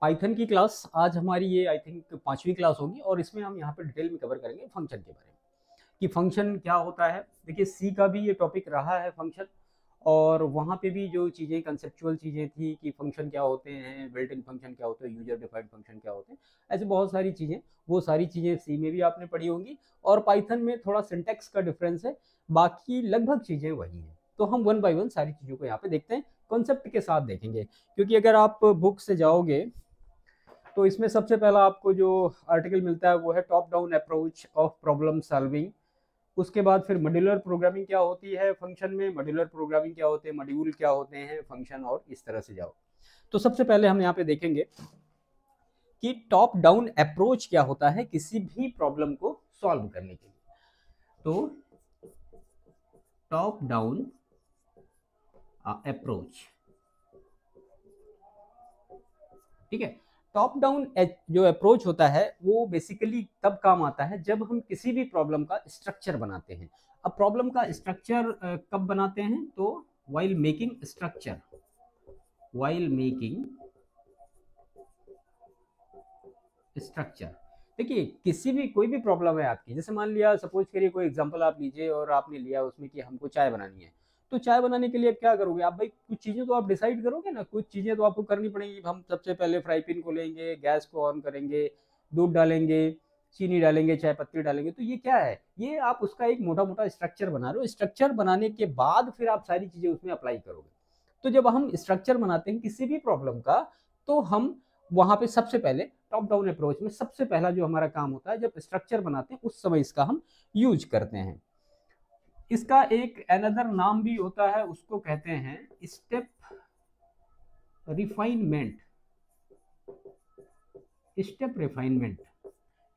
Python की class आज हमारी ये आई थिंक 5वीं क्लास होगी और इसमें हम यहाँ पे डिटेल में कवर करेंगे फंक्शन के बारे में कि फंक्शन क्या होता है। देखिए सी का भी ये टॉपिक रहा है फंक्शन, और वहाँ पे भी जो चीज़ें कंसेप्चुअल चीज़ें थी कि फंक्शन क्या होते हैं, बिल्ट इन फंक्शन क्या होते हैं, यूजर डिफाइंड फंक्शन क्या होते हैं, ऐसे बहुत सारी चीज़ें, वो सारी चीज़ें सी में भी आपने पढ़ी होंगी। और पाइथन में थोड़ा सिंटेक्स का डिफरेंस है, बाकी लगभग चीज़ें वही हैं। तो हम वन बाय वन सारी चीज़ों को यहाँ पे देखते हैं, कॉन्सेप्ट के साथ देखेंगे। क्योंकि अगर आप बुक से जाओगे तो इसमें सबसे पहला आपको जो आर्टिकल मिलता है वो है top down approach of problem solving. उसके बाद फिर मॉड्यूलर प्रोग्रामिंग क्या होती है फंक्शन में, मॉड्यूलर प्रोग्रामिंग क्या होते हैं, मॉड्यूल क्या होते हैं फंक्शन, और इस तरह से जाओ। तो सबसे पहले हम यहाँ पे देखेंगे कि टॉप डाउन अप्रोच क्या होता है किसी भी प्रॉब्लम को सॉल्व करने के लिए। तो टॉप डाउन अप्रोच, ठीक है। टॉप डाउन जो अप्रोच होता है वो बेसिकली तब काम आता है जब हम किसी भी प्रॉब्लम का स्ट्रक्चर बनाते हैं। अब प्रॉब्लम का स्ट्रक्चर कब बनाते हैं, तो while making structure, while making structure. देखिए किसी भी कोई भी प्रॉब्लम है आपकी, जैसे मान लिया सपोज करिए कोई एग्जांपल आप लीजिए और आपने लिया उसमें कि हमको चाय बनानी है। तो चाय बनाने के लिए आप क्या करोगे, आप भाई कुछ चीज़ें तो आप डिसाइड करोगे ना, कुछ चीज़ें तो आपको करनी पड़ेंगी। हम सबसे पहले फ्राई पैन को लेंगे, गैस को ऑन करेंगे, दूध डालेंगे, चीनी डालेंगे, चाय पत्ती डालेंगे। तो ये क्या है, ये आप उसका एक मोटा मोटा स्ट्रक्चर बना रहे हो। स्ट्रक्चर बनाने के बाद फिर आप सारी चीज़ें उसमें अप्लाई करोगे। तो जब हम स्ट्रक्चर बनाते हैं किसी भी प्रॉब्लम का, तो हम वहां पे सबसे पहले टॉप डाउन अप्रोच में सबसे पहला जो हमारा काम होता है, जब स्ट्रक्चर बनाते हैं उस समय इसका हम यूज करते हैं। इसका एक अनदर नाम भी होता है, उसको कहते हैं स्टेप रिफाइनमेंट। स्टेप रिफाइनमेंट,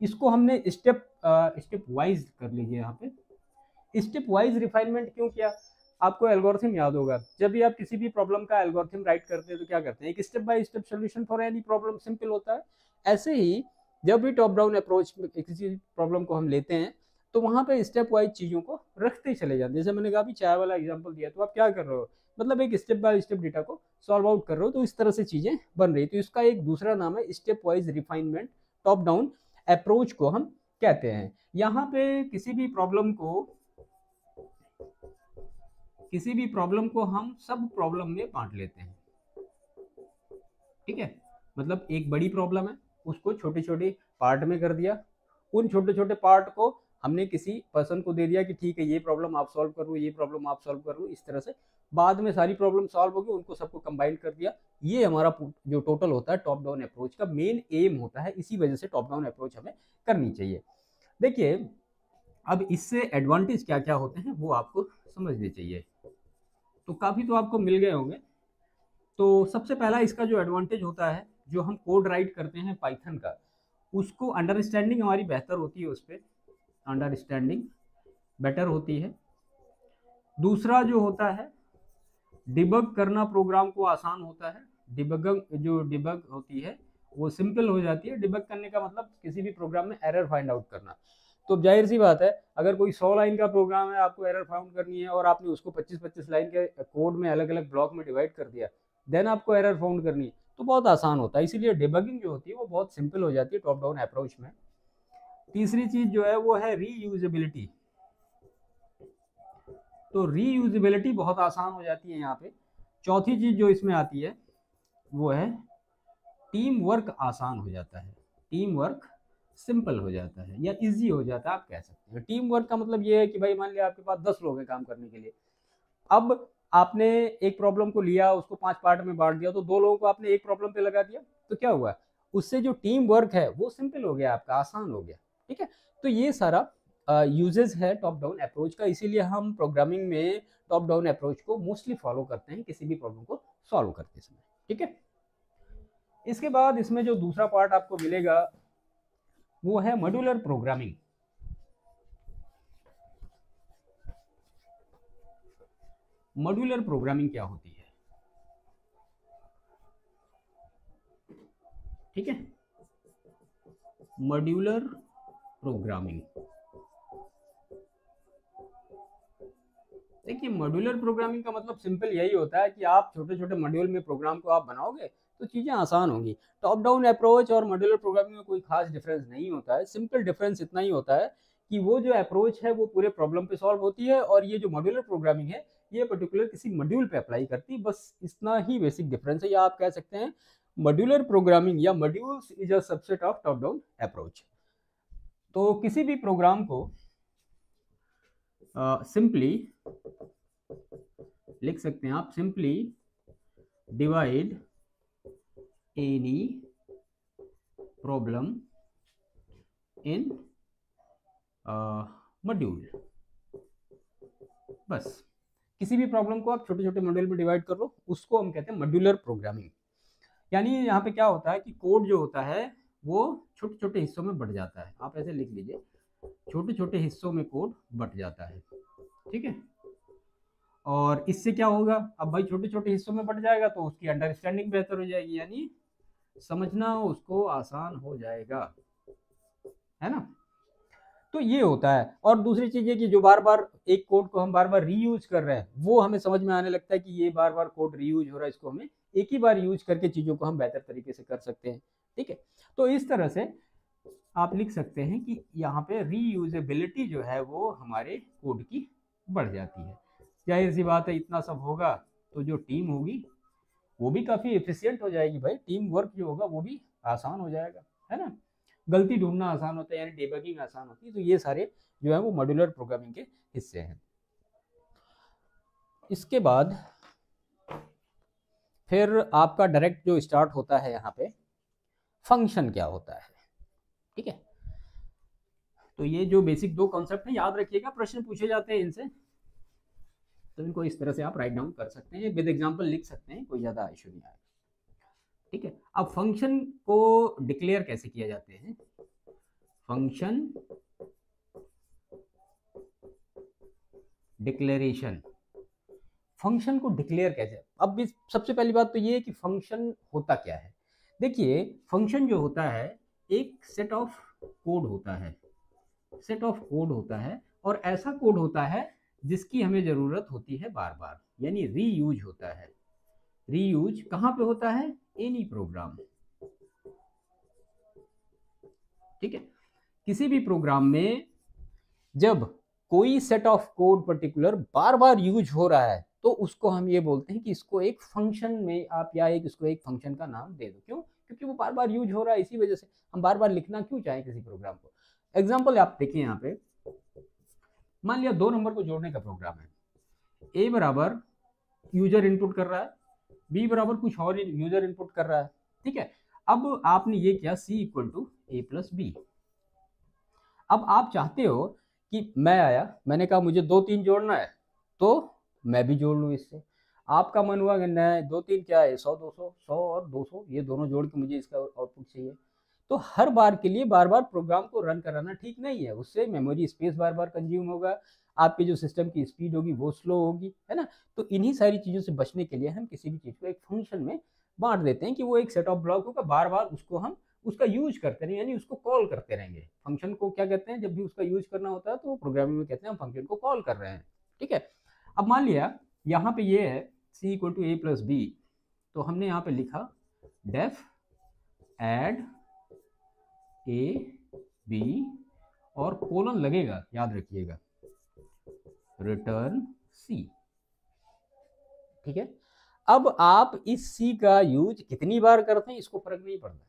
इसको हमने स्टेप वाइज कर लीजिए यहाँ पे। स्टेप वाइज रिफाइनमेंट क्यों किया, आपको एल्गोरिथम याद होगा। जब भी आप किसी भी प्रॉब्लम का एल्गोरिथम राइट करते हैं तो क्या करते हैं, एक step by step solution for any problem simple होता है। ऐसे ही जब भी टॉप डाउन अप्रोच में किसी प्रॉब्लम को हम लेते हैं तो वहां पे स्टेप वाइज चीजों को रखते चले जाते हैं। जैसे मैंने कहा भी चाय वाला एग्जाम्पल दिया, तो आप क्या कर रहे हो, मतलब एक स्टेप बाय स्टेप डेटा को सॉल्व आउट कर रहे हो। तो इस तरह से चीजें बन रही। तो इसका एक दूसरा नाम है step wise refinement, top down approach को हम कहते हैं। यहाँ पे किसी भी प्रॉब्लम को हम सब प्रॉब्लम में बांट लेते हैं, ठीक है। मतलब एक बड़ी प्रॉब्लम है, उसको छोटे छोटे पार्ट में कर दिया। उन छोटे छोटे पार्ट को हमने किसी पर्सन को दे दिया कि ठीक है ये प्रॉब्लम आप सॉल्व करो, ये प्रॉब्लम आप सॉल्व करो। इस तरह से बाद में सारी प्रॉब्लम सॉल्व होगी, उनको सबको कंबाइन कर दिया। ये हमारा जो टोटल होता है टॉप डाउन अप्रोच का मेन एम होता है। इसी वजह से टॉप डाउन अप्रोच हमें करनी चाहिए। देखिए अब इससे एडवांटेज क्या क्या होते हैं वो आपको समझने चाहिए। तो काफी तो आपको मिल गए होंगे। तो सबसे पहला इसका जो एडवांटेज होता है, जो हम कोड राइट करते हैं पाइथन का, उसको अंडरस्टैंडिंग हमारी बेहतर होती है, उस पर अंडरस्टैंडिंग बेटर होती है। दूसरा जो होता है डिबग करना प्रोग्राम को आसान होता है। डिबग होती है वो सिंपल हो जाती है। डिबग करने का मतलब किसी भी प्रोग्राम में एरर फाइंड आउट करना। तो जाहिर सी बात है, अगर कोई 100 लाइन का प्रोग्राम है, आपको एरर फाउंड करनी है और आपने उसको 25-25 लाइन के कोड में अलग अलग ब्लॉक में डिवाइड कर दिया, देन आपको एरर फाउंड करनी है, तो बहुत आसान होता है। इसीलिए डिबगिंग जो होती है वो बहुत सिंपल हो जाती है टॉप डाउन अप्रोच में। तीसरी चीज जो है वो है रीयूजेबिलिटी। तो रीयूजेबिलिटी बहुत आसान हो जाती है यहाँ पे। चौथी चीज जो इसमें आती है वो है टीम वर्क आसान हो जाता है। टीम वर्क सिंपल हो जाता है या इजी हो जाता है, आप कह सकते हैं। टीम वर्क का मतलब ये है कि भाई मान लिया आपके पास 10 लोग हैं काम करने के लिए। अब आपने एक प्रॉब्लम को लिया, उसको 5 पार्ट में बांट दिया, तो 2 लोगों को आपने एक प्रॉब्लम पे लगा दिया, तो क्या हुआ, उससे जो टीम वर्क है वो सिंपल हो गया, आपका आसान हो गया, ठीक है। तो ये सारा यूजेस है टॉप डाउन अप्रोच का। इसीलिए हम प्रोग्रामिंग में टॉप डाउन अप्रोच को मोस्टली फॉलो करते हैं किसी भी प्रॉब्लम को सॉल्व करते समय, ठीक है। इसके बाद इसमें जो दूसरा पार्ट आपको मिलेगा वो है मॉड्यूलर प्रोग्रामिंग। मॉड्यूलर प्रोग्रामिंग क्या होती है, ठीक है। मॉड्यूलर प्रोग्रामिंग, देखिए मॉड्यूलर प्रोग्रामिंग का मतलब सिंपल यही होता है कि आप छोटे छोटे मॉड्यूल में प्रोग्राम को आप बनाओगे, तो चीज़ें आसान होंगी। टॉप डाउन अप्रोच और मॉड्यूलर प्रोग्रामिंग में कोई खास डिफरेंस नहीं होता है, सिंपल डिफरेंस इतना ही होता है कि वो जो अप्रोच है वो पूरे प्रॉब्लम पे सॉल्व होती है, और ये जो मॉड्यूलर प्रोग्रामिंग है ये पर्टिकुलर किसी मॉड्यूल पे अप्लाई करती है, बस इतना ही बेसिक डिफरेंस है। या आप कह सकते हैं मॉड्यूलर प्रोग्रामिंग या modules is a subset of top down approach. तो किसी भी प्रोग्राम को सिंपली लिख सकते हैं आप, simply divide any problem in module. बस किसी भी प्रॉब्लम को आप छोटे छोटे मॉड्यूल में डिवाइड कर लो, उसको हम कहते हैं मॉड्यूलर प्रोग्रामिंग। यानी यहाँ पे क्या होता है कि कोड जो होता है वो छोटे छोटे हिस्सों में बट जाता है। आप ऐसे लिख लीजिए, छोटे छोटे हिस्सों में कोड बट जाता है, ठीक है। और इससे क्या होगा, अब भाई छोटे छोटे हिस्सों में बट जाएगा तो उसकी अंडरस्टैंडिंग बेहतर हो जाएगी, यानी समझना उसको आसान हो जाएगा, है ना। तो ये होता है। और दूसरी चीज ये कि जो बार बार एक कोड को हम बार बार रीयूज कर रहे हैं वो हमें समझ में आने लगता है कि ये बार बार कोड रीयूज हो रहा है, इसको हमें एक ही बार यूज करके चीजों को हम बेहतर तरीके से कर सकते हैं, ठीक है। तो इस तरह से आप लिख सकते हैं कि यहाँ पे रीयूजेबिलिटी जो है वो हमारे कोड की बढ़ जाती है। जाहिर सी बात है, इतना सब होगा तो जो टीम होगी वो भी काफी एफिशिएंट हो जाएगी भाई, टीम वर्क जो होगा वो भी आसान हो जाएगा, है ना। गलती ढूंढना आसान होता है, यानी डिबगिंग आसान होती है। तो ये सारे जो है वो मॉड्यूलर प्रोग्रामिंग के हिस्से हैं। इसके बाद फिर आपका डायरेक्ट जो स्टार्ट होता है यहाँ पे फंक्शन क्या होता है, ठीक है। तो ये जो बेसिक दो कॉन्सेप्ट है याद रखिएगा, प्रश्न पूछे जाते हैं इनसे, तो इनको इस तरह से आप राइट डाउन कर सकते हैं, विद एग्जांपल लिख सकते हैं, कोई ज्यादा इशू नहीं आएगा, ठीक है। अब फंक्शन को डिक्लेयर कैसे किया जाते हैं, फंक्शन डिक्लेरेशन, फंक्शन को डिक्लेयर कैसे। अब सबसे पहली बात तो ये है कि फंक्शन होता क्या है। देखिए फंक्शन जो होता है एक सेट ऑफ कोड होता है, सेट ऑफ कोड होता है, और ऐसा कोड होता है जिसकी हमें जरूरत होती है बार बार, यानी रीयूज होता है। रीयूज कहां पे होता है, एनी प्रोग्राम, ठीक है। किसी भी प्रोग्राम में जब कोई set of code particular bar bar use हो रहा है तो उसको हम ये बोलते हैं कि इसको एक फंक्शन में आप या इसको एक फंक्शन का नाम दे दो। क्यों, क्योंकि वो बार बार यूज हो रहा है, इसी वजह से हम बार बार लिखना क्यों चाहें किसी प्रोग्राम को। एग्जाम्पल आप देखिए यहाँ पे, मान लिया 2 नंबर को जोड़ने का प्रोग्राम है, ए बराबर यूजर इनपुट कर रहा है, बी बराबर कुछ और यूजर इनपुट कर रहा है, ठीक है। अब आपने ये किया C equal to A plus B. अब आप चाहते हो कि मैं आया, मैंने कहा मुझे 2 3 जोड़ना है तो मैं भी जोड़ लूँ इससे। आपका मन हुआ कि नहीं 2 3 क्या है, 100 200, 100 और 200 ये दोनों जोड़ के मुझे इसका आउटपुट चाहिए। तो हर बार के लिए बार बार प्रोग्राम को रन कराना ठीक नहीं है, उससे मेमोरी स्पेस बार बार कंज्यूम होगा, आपके जो सिस्टम की स्पीड होगी वो स्लो होगी, है ना। तो इन्हीं सारी चीज़ों से बचने के लिए हम किसी भी चीज़ को एक फंक्शन में बांट देते हैं कि वो एक सेट ऑफ ब्लॉक होगा, बार बार उसको हम उसका यूज करते रहेंगे, यानी उसको कॉल करते रहेंगे। फंक्शन को क्या कहते हैं, जब भी उसका यूज करना होता है तो प्रोग्रामिंग में कहते हैं हम फंक्शन को कॉल कर रहे हैं, ठीक है। अब मान लिया यहाँ पे ये है C equal to A plus B, तो हमने यहाँ पे लिखा डेफ एड ए बी और कोलन लगेगा, याद रखिएगा, रिटर्न सी, ठीक है। अब आप इस सी का यूज कितनी बार करते हैं इसको फर्क नहीं पड़ता,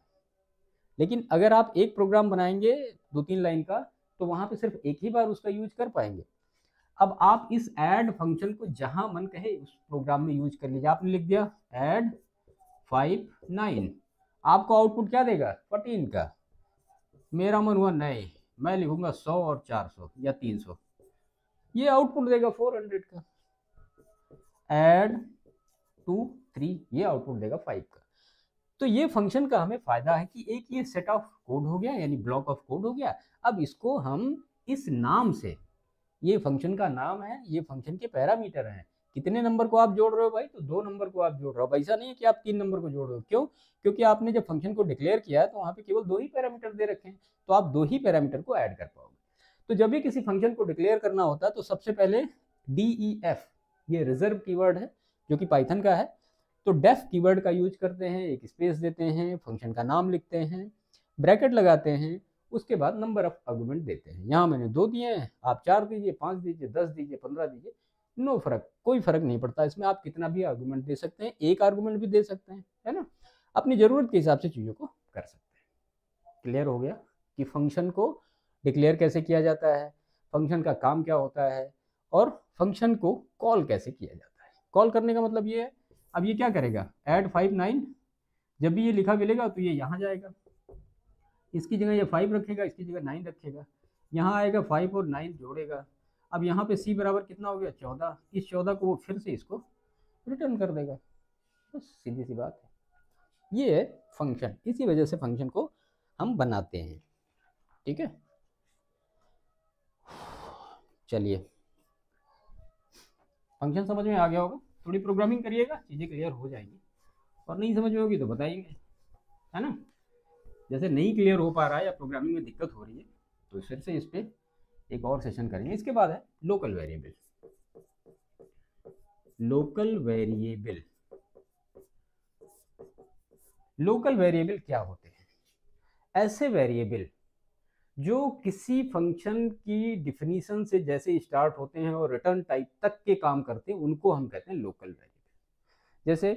लेकिन अगर आप एक प्रोग्राम बनाएंगे 2-3 लाइन का तो वहां पे सिर्फ एक ही बार उसका यूज कर पाएंगे। अब आप इस ऐड फंक्शन को जहां मन कहे उस प्रोग्राम में यूज कर लीजिए। आपने लिख दिया ऐड 5 9, आपको आउटपुट क्या देगा 14 का। मेरा मन हुआ नहीं, मैं लिखूंगा 100 और 400 या 300, ये आउटपुट देगा 400 का। ऐड 2 3, ये आउटपुट देगा 5 का। तो ये फंक्शन का हमें फायदा है कि एक ये सेट ऑफ कोड हो गया, यानी ब्लॉक ऑफ कोड हो गया। अब इसको हम इस नाम से, ये फंक्शन का नाम है, ये फंक्शन के पैरामीटर हैं, कितने नंबर को आप जोड़ रहे हो भाई, तो 2 नंबर को आप जोड़ रहे हो। ऐसा नहीं है कि आप 3 नंबर को जोड़ रहे हो। क्यों, क्योंकि आपने जब फंक्शन को डिक्लेयर किया है तो वहाँ पे केवल 2 ही पैरामीटर दे रखे हैं, तो आप 2 ही पैरामीटर को ऐड कर पाओगे। तो जब भी किसी फंक्शन को डिक्लेयर करना होता है तो सबसे पहले DEF, ये रिजर्व कीवर्ड है जो कि पाइथन का है, तो डेफ कीवर्ड का यूज करते हैं, एक स्पेस देते हैं, फंक्शन का नाम लिखते हैं, ब्रैकेट लगाते हैं, उसके बाद नंबर ऑफ आर्गुमेंट देते हैं। यहाँ मैंने 2 दिए हैं, आप 4 दीजिए, 5 दीजिए, 10 दीजिए, 15 दीजिए, नो फर्क, कोई फर्क नहीं पड़ता इसमें, आप कितना भी आर्गुमेंट दे सकते हैं, एक आर्गुमेंट भी दे सकते हैं, है ना, अपनी जरूरत के हिसाब से चीज़ों को कर सकते हैं। क्लियर हो गया कि फंक्शन को डिक्लेयर कैसे किया जाता है, फंक्शन का काम क्या होता है, और फंक्शन को कॉल कैसे किया जाता है। कॉल करने का मतलब ये है, अब ये क्या करेगा, ऐड 5 9, जब भी ये लिखा मिलेगा तो ये यहाँ जाएगा, इसकी जगह ये 5 रखेगा, इसकी जगह 9 रखेगा, यहाँ आएगा 5 और 9 जोड़ेगा। अब यहाँ पे c बराबर कितना हो गया, 14, इस 14 को वो फिर से इसको रिटर्न कर देगा, बस सीधी सी बात है। ये है फंक्शन, इसी वजह से फंक्शन को हम बनाते हैं, ठीक है। चलिए, फंक्शन समझ में आ गया होगा, थोड़ी प्रोग्रामिंग करिएगा, चीज़ें क्लियर हो जाएंगी, और नहीं समझ में होगी तो बताइए, है ना। जैसे नहीं क्लियर हो पा रहा है या प्रोग्रामिंग में दिक्कत हो रही है तो फिर से इस पर एक और सेशन करेंगे। इसके बाद है local variable. Local variable, local variable क्या होते हैं, ऐसे वेरिएबल जो किसी फंक्शन की डिफिनीशन से जैसे स्टार्ट होते हैं और रिटर्न टाइप तक के काम करते हैं, उनको हम कहते हैं लोकल वेरिएबल। जैसे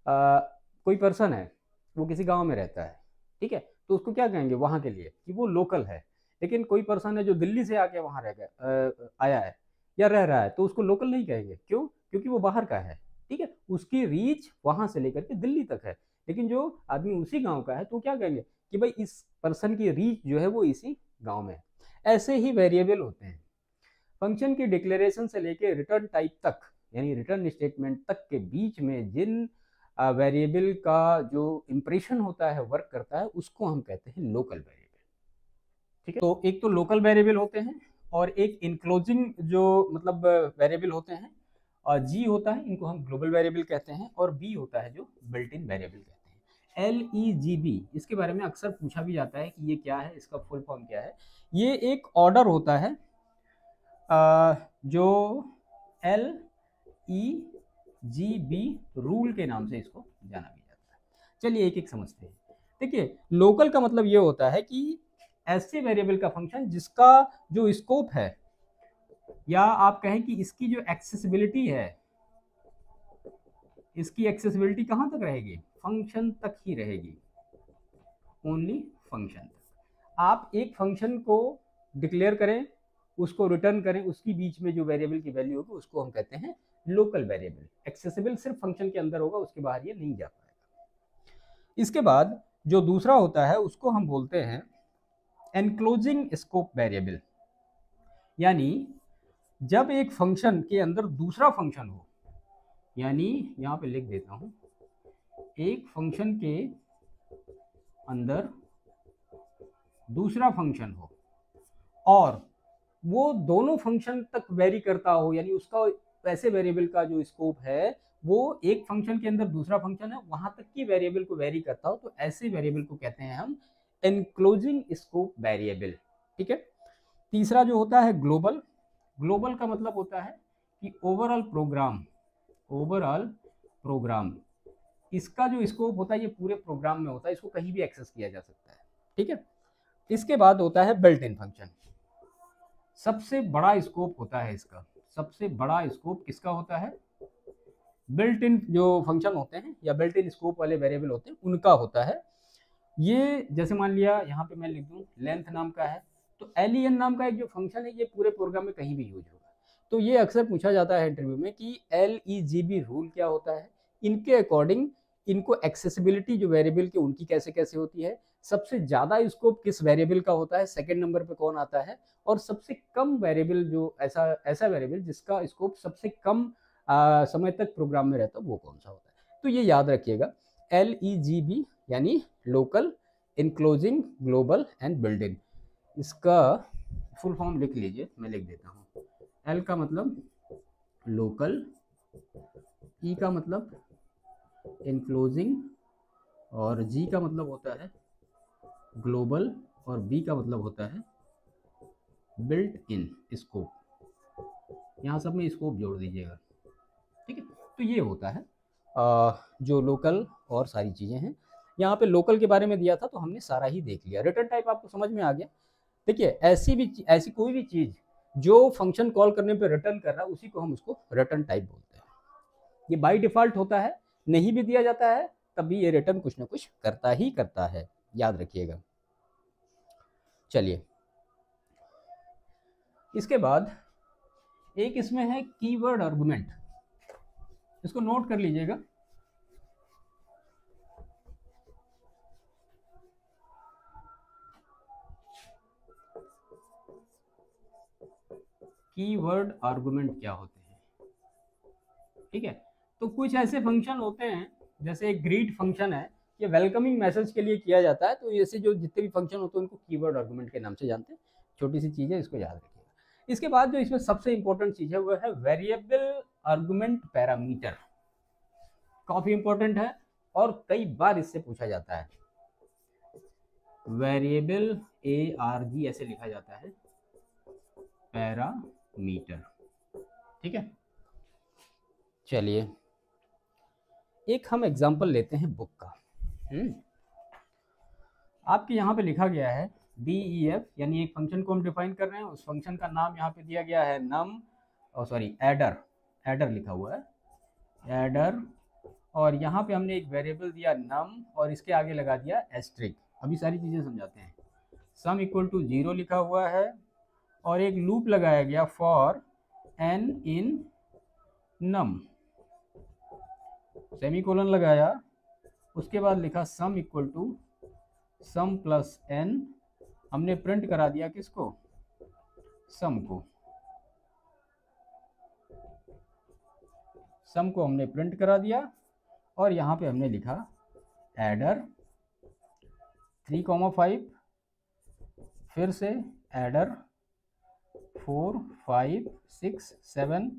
कोई पर्सन है, वो किसी गांव में रहता है, ठीक है, तो उसको क्या कहेंगे वहाँ के लिए कि वो लोकल है। लेकिन कोई पर्सन है जो दिल्ली से आके वहाँ आया है या रह रहा है, तो उसको लोकल नहीं कहेंगे, क्यों, क्योंकि वो बाहर का है, ठीक है, उसकी रीच वहाँ से लेकर के दिल्ली तक है। लेकिन जो आदमी उसी गाँव का है तो क्या कहेंगे कि भाई इस पर्सन की रीच जो है वो इसी गाँव में है। ऐसे ही वेरिएबल होते हैं, फंक्शन की डिक्लेरेशन से लेके रिटर्न टाइप तक, यानी रिटर्न स्टेटमेंट तक के बीच में जिन वेरिएबल का जो इंप्रेशन होता है, वर्क करता है, उसको हम कहते हैं लोकल वेरिएबल, ठीक है। तो एक तो लोकल वेरिएबल होते हैं, और एक इनक्लोजिंग जो मतलब वेरिएबल होते हैं, और जी होता है, इनको हम ग्लोबल वेरिएबल कहते हैं, और बी होता है जो बिल्ट इन वेरिएबल कहते हैं। LEGB, इसके बारे में अक्सर पूछा भी जाता है कि ये क्या है, इसका फुल फॉर्म क्या है। ये एक ऑर्डर होता है जो LEGB रूल के नाम से इसको जाना भी जाता है। चलिए एक एक समझते हैं। देखिए, लोकल का मतलब ये होता है कि ऐसे वेरिएबल का फंक्शन जिसका जो स्कोप है, या आप कहें कि इसकी जो एक्सेसिबिलिटी है, इसकी एक्सेसिबिलिटी कहाँ तक रहेगी, फंक्शन तक ही रहेगी, ओनली फंक्शन तक। आप एक फंक्शन को डिक्लेयर करें, उसको रिटर्न करें, उसकी बीच में जो वेरिएबल की वैल्यू होगी उसको हम कहते हैं लोकल वेरिएबल। एक्सेसिबल सिर्फ फंक्शन के अंदर होगा, उसके बाहर ये नहीं जा पाएगा। इसके बाद जो दूसरा होता है उसको हम बोलते हैं एनक्लोजिंग स्कोप वेरिएबल, यानी जब एक फंक्शन के अंदर दूसरा फंक्शन हो, यानी यहाँ पे लिख देता हूँ, एक फंक्शन के अंदर दूसरा फंक्शन हो और वो दोनों फंक्शन तक वेरी करता हो, यानी उसका ऐसे वेरिएबल का जो स्कोप है वो एक फंक्शन के अंदर दूसरा फंक्शन है वहां तक की वेरिएबल को वेरी करता हो, तो ऐसे वेरिएबल को कहते हैं हम एनक्लोजिंग स्कोप वेरिएबल, ठीक है। तीसरा जो होता है ग्लोबल। ग्लोबल का मतलब होता है कि ओवरऑल प्रोग्राम, इसका जो स्कोप होता है ये पूरे प्रोग्राम में होता है, इसको कहीं भी एक्सेस किया जा सकता है, ठीक है। इसके बाद होता है बिल्ट इन फंक्शन। सबसे बड़ा स्कोप होता है इसका, सबसे बड़ा स्कोप किसका होता है, बिल्ट इन जो फंक्शन होते हैं या बिल्ट इन स्कोप वाले वेरिएबल होते हैं उनका होता है। ये जैसे मान लिया यहाँ पे मैं लिख दूँ लेंथ नाम का है, तो len नाम का एक जो फंक्शन है ये पूरे प्रोग्राम में कहीं भी यूज होगा। तो ये अक्सर पूछा जाता है इंटरव्यू में कि LEGB रूल क्या होता है, इनके अकॉर्डिंग इनको एक्सेसिबिलिटी जो वेरिएबल की उनकी कैसे कैसे होती है, सबसे ज़्यादा स्कोप किस वेरिएबल का होता है, सेकंड नंबर पे कौन आता है, और सबसे कम वेरिएबल जो ऐसा वेरिएबल जिसका स्कोप सबसे कम समय तक प्रोग्राम में रहता है वो कौन सा होता है। तो ये याद रखिएगा, LEGB यानी local, enclosing, global and built in. इसका फुल फॉर्म लिख लीजिए, मैं लिख देता हूँ। L का मतलब लोकल, E का मतलब इनक्लोजिंग, और G का मतलब होता है ग्लोबल, और B का मतलब होता है बिल्ट इन स्कोप। यहाँ सब में स्कोप जोड़ दीजिएगा, ठीक है। तो ये होता है जो लोकल और सारी चीज़ें हैं। यहाँ पे लोकल के बारे में दिया था तो हमने सारा ही देख लिया। रिटर्न टाइप आपको समझ में आ गया। देखिए ऐसी कोई भी चीज़ जो फंक्शन कॉल करने पे रिटर्न कर रहा है उसी को हम उसको रिटर्न टाइप बोलते हैं। ये बाय डिफ़ॉल्ट होता है, नहीं भी दिया जाता है तब भी ये रिटर्न कुछ ना कुछ करता ही करता है, याद रखिएगा। चलिए, इसके बाद एक इसमें है कीवर्ड आर्गुमेंट, इसको नोट कर लीजिएगा। कीवर्ड आर्गुमेंट क्या होते हैं, ठीक है। तो कुछ ऐसे फंक्शन होते हैं, जैसे एक ग्रीट फंक्शन है, ये वेलकमिंग मैसेज के लिए किया जाता है। तो ऐसे जो जितने भी फंक्शन होते हैं उनको कीवर्ड आर्गुमेंट के नाम से जानते हैं। छोटी सी चीज़ है, इसको याद रखिएगा। इसके बाद जो इसमें सबसे इंपॉर्टेंट चीज़ है वो है वेरिएबल आर्गुमेंट पैरामीटर। काफ़ी इंपॉर्टेंट है और कई बार इससे पूछा जाता है। वेरिएबल ARG ऐसे लिखा जाता है, पैरामीटर, ठीक है। चलिए, एक हम एग्जांपल लेते हैं बुक का। आपके यहाँ पे लिखा गया है DEF, यानी एक फंक्शन को हम डिफाइन कर रहे हैं। उस फंक्शन का नाम यहाँ पे दिया गया है एडर लिखा हुआ है, एडर। और यहाँ पे हमने एक वेरिएबल दिया नम और इसके आगे लगा दिया एस्ट्रिक। अभी सारी चीज़ें समझाते हैं। सम इक्वल टू 0 लिखा हुआ है और एक लूप लगाया गया for n in num, semicolon लगाया। उसके बाद लिखा sum equal to sum plus n, हमने प्रिंट करा दिया किसको, सम को। सम को हमने प्रिंट करा दिया और यहाँ पे हमने लिखा एडर 3,5, फिर से एडर 4, 5, 6, 7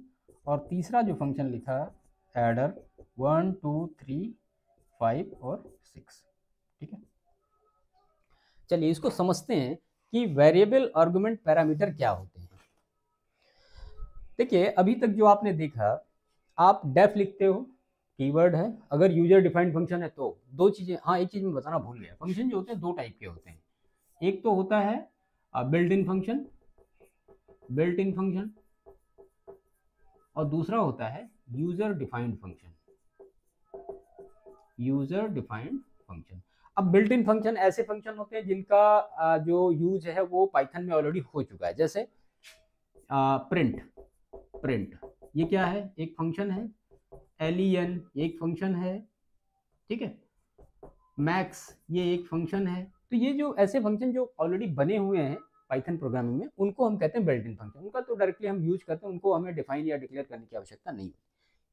और तीसरा जो फंक्शन लिखा एडर 1, 2, 3, 5 और 6, ठीक है। चलिए, इसको समझते हैं कि वेरिएबल आर्गुमेंट पैरामीटर क्या होते हैं। देखिए, अभी तक जो आपने देखा, आप डेफ लिखते हो, कीवर्ड है। अगर यूजर डिफाइंड फंक्शन है तो दो चीजें, हाँ एक चीज मैं बताना भूल गया, फंक्शन जो होते हैं दो टाइप के होते हैं। एक तो होता है बिल्ट इन फंक्शन, और दूसरा होता है यूजर डिफाइंड फंक्शन। अब बिल्ट इन फंक्शन ऐसे फंक्शन होते हैं जिनका जो यूज है वो पाइथन में ऑलरेडी हो चुका है। जैसे प्रिंट ये क्या है, एक फंक्शन है। len एक फंक्शन है, ठीक है। मैक्स ये एक फंक्शन है। तो ये जो ऐसे फंक्शन जो ऑलरेडी बने हुए हैं पाइथन प्रोग्रामिंग में, उनको हम कहते हैं बिल्ट इन फंक्शन। उनका तो डायरेक्टली हम यूज करते हैं, उनको हमें डिफाइन या डिक्लेयर करने की आवश्यकता नहीं है।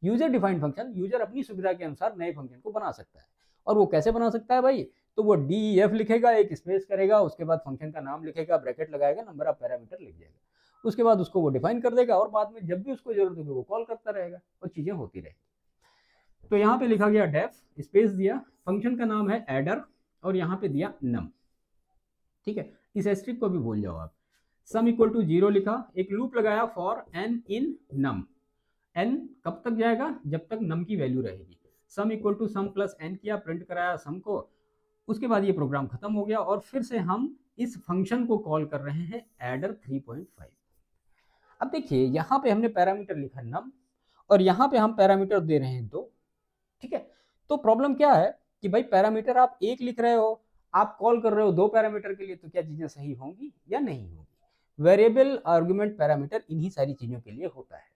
यूजर डिफाइंड फंक्शन, यूजर अपनी सुविधा के अनुसार नए फंक्शन को बना सकता है। और वो कैसे बना सकता है भाई, तो वो DEF लिखेगा, एक स्पेस करेगा, उसके बाद फंक्शन का नाम लिखेगा, ब्रैकेट लगाएगा, नंबर ऑफ पैरामीटर लिख देगा। उसके बाद उसको वो डिफाइन कर देगा और बाद में जब भी उसको जरूरत होगी वो कॉल करता रहेगा और चीजें होती रहेगी। तो यहाँ पे लिखा गया डेफ, स्पेस दिया, फंक्शन का नाम है एडर और यहाँ पे दिया नम, ठीक है। इस एस्ट्रिक को भी भूल जाओ आप। सम इक्वल टू 0 लिखा, एक लूप लगाया for n in num. n कब तक जाएगा, जब तक नम की वैल्यू रहेगी। Sum equal to sum plus n किया, प्रिंट कराया सम को। उसके बाद ये प्रोग्राम खत्म हो गया और फिर से हम इस फंक्शन को कॉल कर रहे हैं एडर 3.5। अब देखिए, यहाँ पे हमने पैरामीटर लिखा नम और यहाँ पे हम पैरामीटर दे रहे हैं 2, ठीक है। तो प्रॉब्लम क्या है कि भाई पैरामीटर आप एक लिख रहे हो, आप कॉल कर रहे हो 2 पैरामीटर के लिए, तो क्या चीजें सही होंगी या नहीं होंगी। वेरिएबल आर्गुमेंट पैरामीटर इन्हीं सारी चीजों के लिए होता है।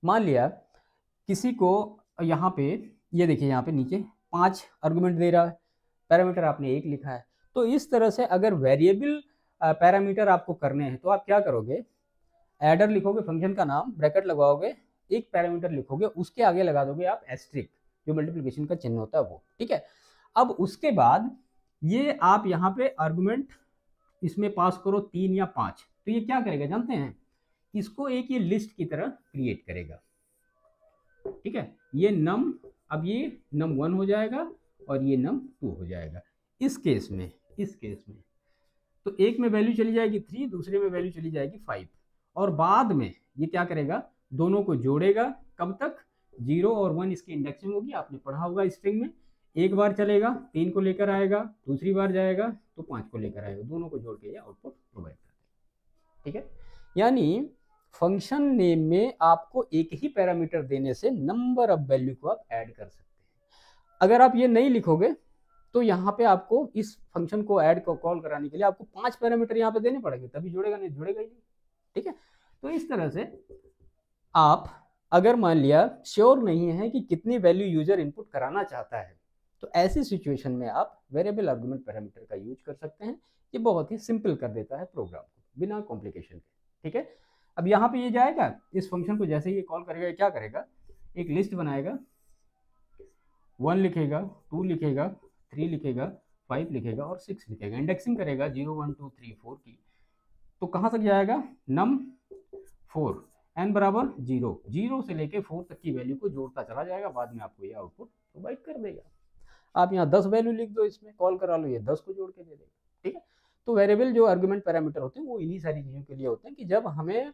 मान लिया किसी को यहाँ पे, ये देखिए यहाँ पे नीचे 5 आर्गुमेंट दे रहा है, पैरामीटर आपने 1 लिखा है। तो इस तरह से अगर वेरिएबल पैरामीटर आपको करने हैं तो आप क्या करोगे, एडर लिखोगे, फंक्शन का नाम, ब्रैकेट लगाओगे, एक पैरामीटर लिखोगे, उसके आगे लगा दोगे आप एस्ट्रिक, जो मल्टीप्लिकेशन का चिन्ह होता है वो, ठीक है। अब उसके बाद ये आप यहाँ पे आर्गुमेंट इसमें पास करो 3 या 5, तो ये क्या करेगा जानते हैं, इसको एक ये लिस्ट की तरह क्रिएट करेगा, ठीक है। ये नम, अब ये नम 1 हो जाएगा और ये नम 2 हो जाएगा। इस केस में तो एक में वैल्यू चली जाएगी 3, दूसरे में वैल्यू चली जाएगी 5, और बाद में ये क्या करेगा, दोनों को जोड़ेगा, कब तक, 0 और 1 इसकी इंडेक्सिंग होगी, आपने पढ़ा होगा स्ट्रिंग में। एक बार चलेगा 3 को लेकर आएगा, दूसरी बार जाएगा तो 5 को लेकर आएगा, दोनों को जोड़ के ये आउटपुट प्रोवाइड करते हैं। ठीक है, यानी फंक्शन नेम में आपको एक ही पैरामीटर देने से नंबर ऑफ वैल्यू को आप ऐड कर सकते हैं। अगर आप ये नहीं लिखोगे तो यहाँ पे आपको इस फंक्शन को ऐड को कॉल कराने के लिए आपको 5 पैरामीटर यहाँ पे देने पड़ेंगे, तभी जुड़ेगा, नहीं जुड़ेगा ही नहीं। ठीक है, तो इस तरह से आप अगर मान लिया श्योर नहीं है कि कितनी वैल्यू यूजर इनपुट कराना चाहता है, तो ऐसी सिचुएशन में आप वेरिएबल आर्गुमेंट पैरामीटर का यूज कर सकते हैं। ये बहुत ही सिंपल कर देता है प्रोग्राम को बिना कॉम्प्लिकेशन के। ठीक है, अब यहाँ पे ये जाएगा, इस फंक्शन को जैसे ही कॉल करेगा क्या करेगा, एक लिस्ट बनाएगा, 1 लिखेगा, 2 लिखेगा, 3 लिखेगा, 5 लिखेगा और 6 लिखेगा, इंडेक्सिंग करेगा 0 1 2 3 4 की। तो कहाँ तक जाएगा, num 4 n बराबर 0, 0 से लेके 4 तक की वैल्यू को जोड़ता चला जाएगा, बाद में आपको ये आउटपुट प्रोवाइड कर देगा। आप यहाँ 10 वैल्यू लिख दो, इसमें कॉल करा लो, ये 10 को जोड़ के दे देगा। ठीक है, तो वेरिएबल जो आर्गुमेंट पैरामीटर होते हैं वो इन्हीं सारी चीज़ों के लिए होते हैं कि जब हमें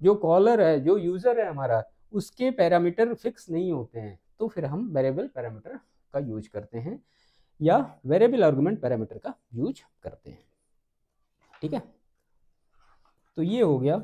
जो कॉलर है, जो यूजर है हमारा, उसके पैरामीटर फिक्स नहीं होते हैं, तो फिर हम वेरिएबल पैरामीटर का यूज करते हैं या वेरिएबल आर्गुमेंट पैरामीटर का यूज करते हैं। ठीक है, तो ये हो गया